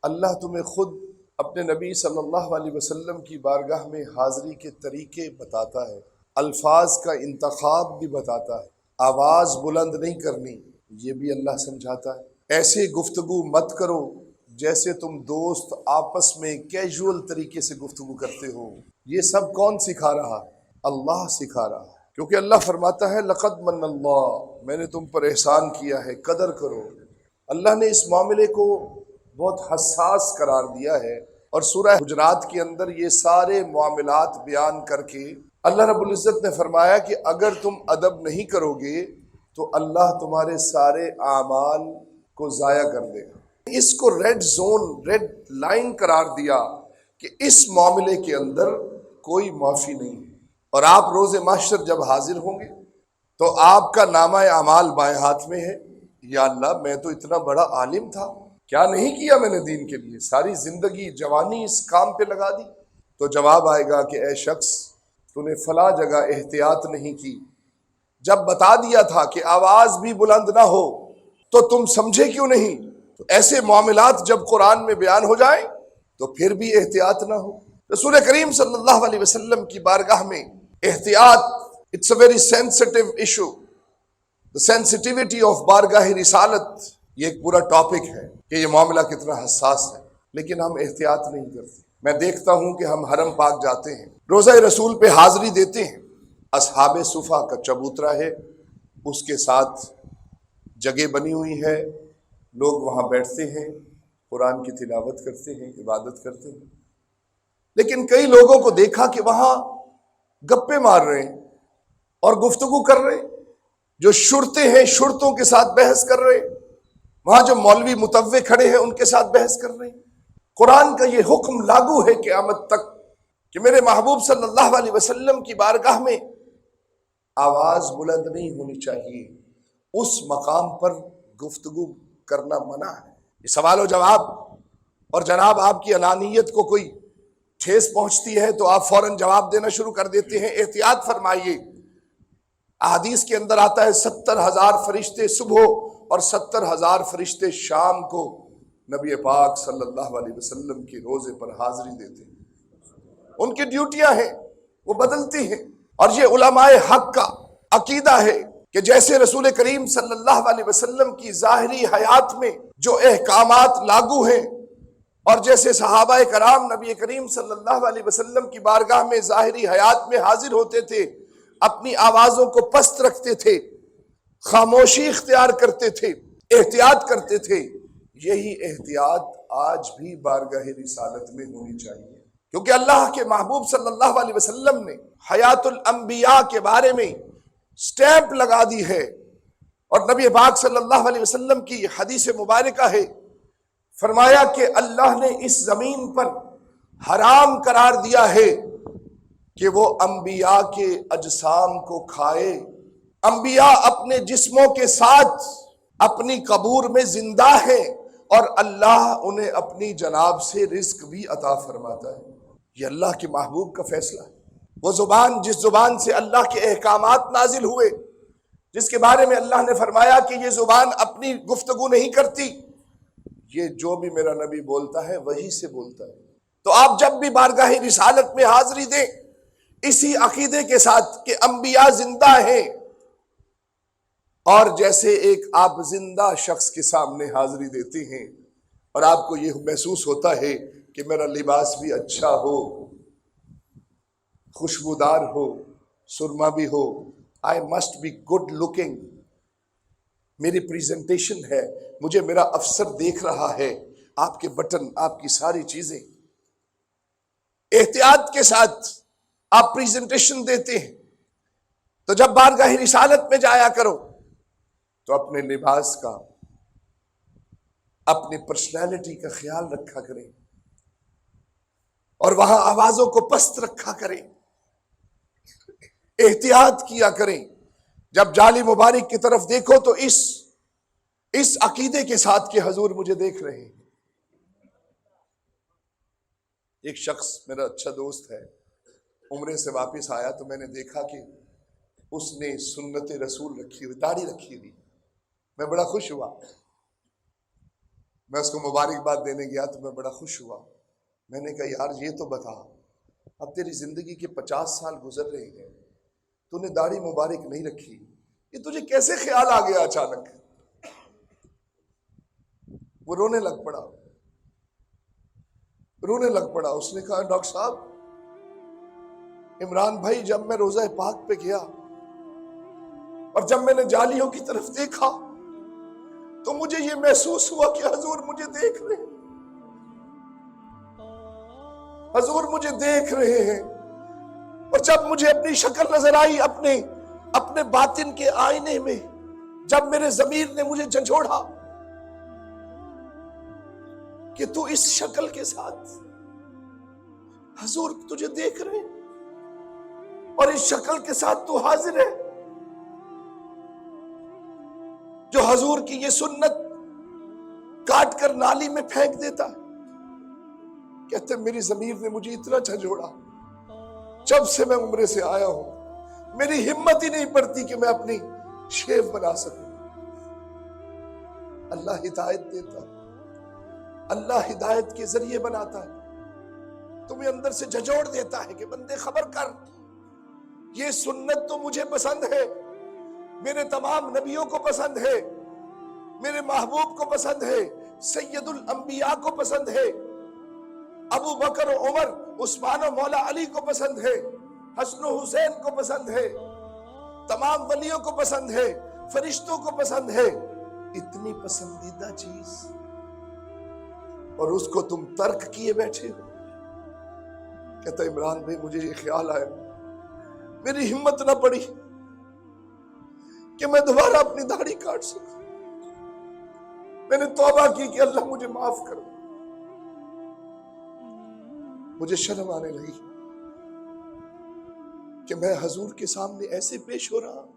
اللہ تمہیں خود اپنے نبی صلی اللہ علیہ وسلم کی بارگاہ میں حاضری کے طریقے بتاتا ہے، الفاظ کا انتخاب بھی بتاتا ہے، آواز بلند نہیں کرنی یہ بھی اللہ سمجھاتا ہے، ایسے گفتگو مت کرو جیسے تم دوست آپس میں کیجول طریقے سے گفتگو کرتے ہو۔ یہ سب کون سکھا رہا؟ اللہ سکھا رہا ہے، کیونکہ اللہ فرماتا ہے لقد من اللہ، میں نے تم پر احسان کیا ہے، قدر کرو۔ اللہ نے اس معاملے کو بہت حساس قرار دیا ہے، اور سورہ حجرات کے اندر یہ سارے معاملات بیان کر کے اللہ رب العزت نے فرمایا کہ اگر تم ادب نہیں کرو گے تو اللہ تمہارے سارے اعمال کو ضائع کر دے گا۔ اس کو ریڈ زون، ریڈ لائن قرار دیا کہ اس معاملے کے اندر کوئی معافی نہیں ہے، اور آپ روز محشر جب حاضر ہوں گے تو آپ کا نامہ اعمال بائیں ہاتھ میں ہے۔ یا اللہ میں تو اتنا بڑا عالم تھا، کیا نہیں کیا میں نے دین کے لیے، ساری زندگی جوانی اس کام پہ لگا دی۔ تو جواب آئے گا کہ اے شخص تو نے فلاں جگہ احتیاط نہیں کی، جب بتا دیا تھا کہ آواز بھی بلند نہ ہو تو تم سمجھے کیوں نہیں؟ تو ایسے معاملات جب قرآن میں بیان ہو جائیں تو پھر بھی احتیاط نہ ہو۔ رسول کریم صلی اللہ علیہ وسلم کی بارگاہ میں احتیاط، it's a very sensitive issue, the sensitivity of بارگاہ رسالت، یہ ایک پورا ٹاپک ہے کہ یہ معاملہ کتنا حساس ہے، لیکن ہم احتیاط نہیں کرتے۔ میں دیکھتا ہوں کہ ہم حرم پاک جاتے ہیں، روزہ رسول پہ حاضری دیتے ہیں، اصحاب صفا کا چبوترا ہے، اس کے ساتھ جگہ بنی ہوئی ہے، لوگ وہاں بیٹھتے ہیں، قرآن کی تلاوت کرتے ہیں، عبادت کرتے ہیں، لیکن کئی لوگوں کو دیکھا کہ وہاں گپے مار رہے ہیں اور گفتگو کر رہے ہیں، جو شرطیں ہیں شرطوں کے ساتھ بحث کر رہے ہیں، وہاں جو مولوی متوع کھڑے ہیں ان کے ساتھ بحث کر رہے ہیں۔ قرآن کا یہ حکم لاگو ہے قیامت تک کہ میرے محبوب صلی اللہ علیہ وسلم کی بارگاہ میں آواز بلند نہیں ہونی چاہیے، اس مقام پر گفتگو کرنا منع ہے۔ یہ سوال و جواب، اور جناب آپ کی انانیت کو کوئی ٹھیس پہنچتی ہے تو آپ فوراً جواب دینا شروع کر دیتے ہیں۔ احتیاط فرمائیے۔ احادیث کے اندر آتا ہے 70,000 فرشتے صبح اور 70,000 فرشتے شام کو نبی پاک صلی اللہ علیہ وسلم کے روزے پر حاضری دیتے ہیں، ان کی ڈیوٹیاں ہیں، وہ بدلتی ہیں۔ اور یہ علماء حق کا عقیدہ ہے کہ جیسے رسول کریم صلی اللہ علیہ وسلم کی ظاہری حیات میں جو احکامات لاگو ہیں، اور جیسے صحابہ کرام نبی کریم صلی اللہ علیہ وسلم کی بارگاہ میں ظاہری حیات میں حاضر ہوتے تھے، اپنی آوازوں کو پست رکھتے تھے، خاموشی اختیار کرتے تھے، احتیاط کرتے تھے، یہی احتیاط آج بھی بارگاہ رسالت میں ہونی چاہیے، کیونکہ اللہ کے محبوب صلی اللہ علیہ وسلم نے حیات الانبیاء کے بارے میں سٹیمپ لگا دی ہے، اور نبی پاک صلی اللہ علیہ وسلم کی حدیث مبارکہ ہے، فرمایا کہ اللہ نے اس زمین پر حرام قرار دیا ہے کہ وہ انبیاء کے اجسام کو کھائے۔ انبیاء اپنے جسموں کے ساتھ اپنی قبور میں زندہ ہیں، اور اللہ انہیں اپنی جناب سے رزق بھی عطا فرماتا ہے۔ یہ اللہ کے محبوب کا فیصلہ ہے۔ وہ زبان جس زبان سے اللہ کے احکامات نازل ہوئے، جس کے بارے میں اللہ نے فرمایا کہ یہ زبان اپنی گفتگو نہیں کرتی، یہ جو بھی میرا نبی بولتا ہے وہی سے بولتا ہے۔ تو آپ جب بھی بارگاہ رسالت میں حاضری دیں اسی عقیدے کے ساتھ کہ انبیاء زندہ ہیں، اور جیسے ایک آپ زندہ شخص کے سامنے حاضری دیتے ہیں اور آپ کو یہ محسوس ہوتا ہے کہ میرا لباس بھی اچھا ہو، خوشبودار ہو، سرما بھی ہو، I must be good looking, میری پریزنٹیشن ہے، مجھے میرا افسر دیکھ رہا ہے، آپ کے بٹن، آپ کی ساری چیزیں، احتیاط کے ساتھ آپ پریزنٹیشن دیتے ہیں۔ تو جب بارگاہ رسالت میں جایا کرو تو اپنے لباس کا، اپنی پرسنالٹی کا خیال رکھا کریں، اور وہاں آوازوں کو پست رکھا کریں، احتیاط کیا کریں۔ جب جالی مبارک کی طرف دیکھو تو اس عقیدے کے ساتھ کہ حضور مجھے دیکھ رہے ہیں۔ ایک شخص میرا اچھا دوست ہے، عمرے سے واپس آیا تو میں نے دیکھا کہ اس نے سنت رسول رکھی ہوئی، داڑھی رکھی ہوئی، میں بڑا خوش ہوا۔ میں اس کو مبارکباد دینے گیا تو میں بڑا خوش ہوا. میں نے کہا یار یہ تو بتا، اب تیری زندگی کے 50 سال گزر رہے ہیں، تو نے داڑھی مبارک نہیں رکھی، یہ تجھے کیسے خیال آ گیا اچانک؟ وہ رونے لگ پڑا. اس نے کہا ڈاکٹر صاحب، عمران بھائی، جب میں روزہ پاک پہ گیا اور جب میں نے جالیوں کی طرف دیکھا تو مجھے یہ محسوس ہوا کہ حضور مجھے دیکھ رہے ہیں، حضور مجھے دیکھ رہے ہیں. اور جب مجھے اپنی شکل نظر آئی اپنے باطن کے آئینے میں، جب میرے ضمیر نے مجھے جھنجھوڑا کہ تو اس شکل کے ساتھ، حضور تجھے دیکھ رہے ہیں اور اس شکل کے ساتھ تو حاضر ہے، جو حضور کی یہ سنت کاٹ کر نالی میں پھینک دیتا ہے. کہتے میری ضمیر نے مجھے اتنا جھنجھوڑا، جب سے میں عمرے سے آیا ہوں میری ہمت ہی نہیں پڑتی کہ میں اپنی شیو بنا سکوں. اللہ ہدایت دیتا، اللہ ہدایت کے ذریعے بناتا ہے، تمہیں اندر سے جھنجھوڑ دیتا ہے کہ بندے خبر کر، یہ سنت تو مجھے پسند ہے، میرے تمام نبیوں کو پسند ہے، میرے محبوب کو پسند ہے، سید الانبیاء کو پسند ہے، ابو بکر و عمر، عثمان و مولا علی کو پسند ہے، حسن و حسین کو پسند ہے، تمام ولیوں کو پسند ہے، فرشتوں کو پسند ہے. اتنی پسندیدہ چیز اور اس کو تم ترک کیے بیٹھے ہو. کہتا عمران بھائی مجھے یہ خیال آیا، میری ہمت نہ پڑی کہ میں دوبارہ اپنی داڑھی کاٹ سکوں. میں نے توبہ کی کہ اللہ مجھے معاف کر. مجھے شرم آنے لگی کہ میں حضور کے سامنے ایسے پیش ہو رہا ہوں